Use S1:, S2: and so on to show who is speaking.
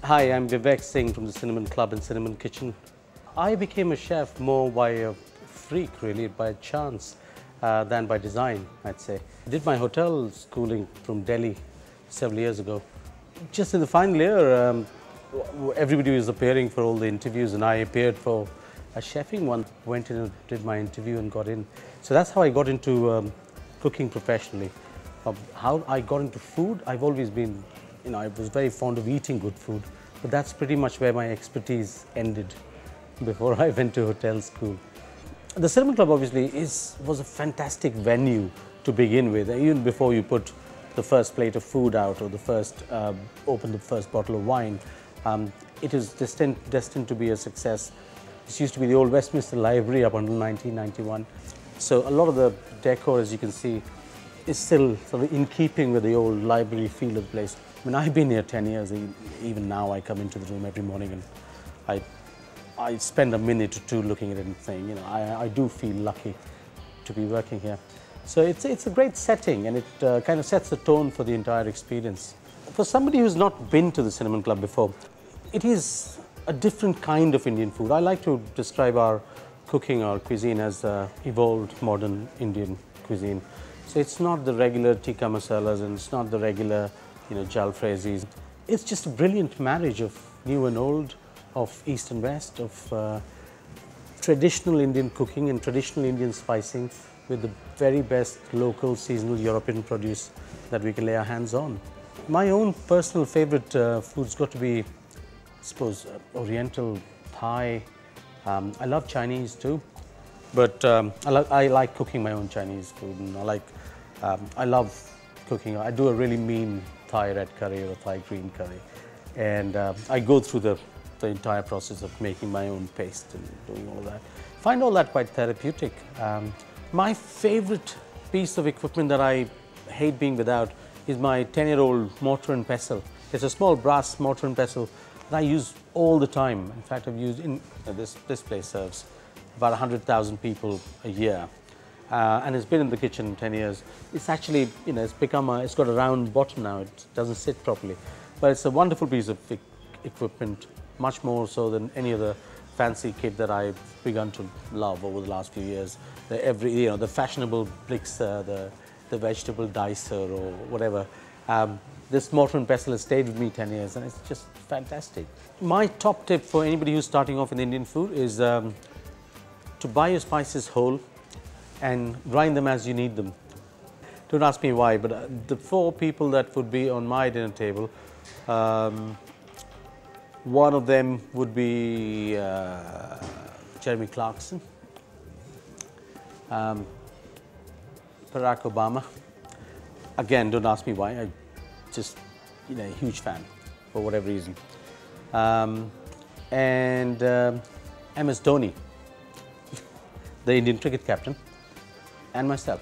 S1: Hi, I'm Vivek Singh from the Cinnamon Club and Cinnamon Kitchen. I became a chef more by a freak, really, by chance than by design, I'd say. I did my hotel schooling from Delhi several years ago. Just in the final year, everybody was appearing for all the interviews and I appeared for a chefing one. Went in and did my interview and got in. So that's how I got into cooking professionally. How I got into food, I've always been, I was very fond of eating good food, but that's pretty much where my expertise ended before I went to hotel school. The Cinnamon Club obviously was a fantastic venue to begin with. Even before you put the first plate of food out or open the first bottle of wine, it is destined to be a success. This used to be the old Westminster Library up until 1991. So a lot of the decor, as you can see, is still sort of in keeping with the old library feel of the place. I mean, I've been here 10 years. Even now I come into the room every morning and I spend a minute or two looking at it and saying, I do feel lucky to be working here. So it's a great setting and it kind of sets the tone for the entire experience. For somebody who's not been to the Cinnamon Club before, it is a different kind of Indian food. I like to describe our cooking, our cuisine as evolved modern Indian cuisine. So it's not the regular tikka masalas and it's not the regular, jalfrezis. It's just a brilliant marriage of new and old, of East and West, of traditional Indian cooking and traditional Indian spicing with the very best local seasonal European produce that we can lay our hands on. My own personal favorite food's got to be, I suppose, Oriental, Thai. I love Chinese too, but I like cooking my own Chinese food, and I love cooking. I do a really mean Thai red curry or a Thai green curry, and I go through the entire process of making my own paste and doing all that. Find all that quite therapeutic. My favorite piece of equipment that I hate being without is my 10-year-old mortar and pestle. It's a small brass mortar and pestle that I use all the time. In fact, I've used this place serves about 100,000 people a year, and it's been in the kitchen 10 years. It's actually, it's got a round bottom now. It doesn't sit properly, but it's a wonderful piece of equipment, much more so than any other fancy kit that I've begun to love over the last few years. The fashionable blixer, the vegetable dicer or whatever. This mortar and pestle has stayed with me 10 years and it's just fantastic. My top tip for anybody who's starting off in Indian food is to buy your spices whole and grind them as you need them. Don't ask me why, but the 4 people that would be on my dinner table, one of them would be Jeremy Clarkson, Barack Obama. Again, don't ask me why. I just, a huge fan for whatever reason. And MS Dhoni, the Indian cricket captain, and myself.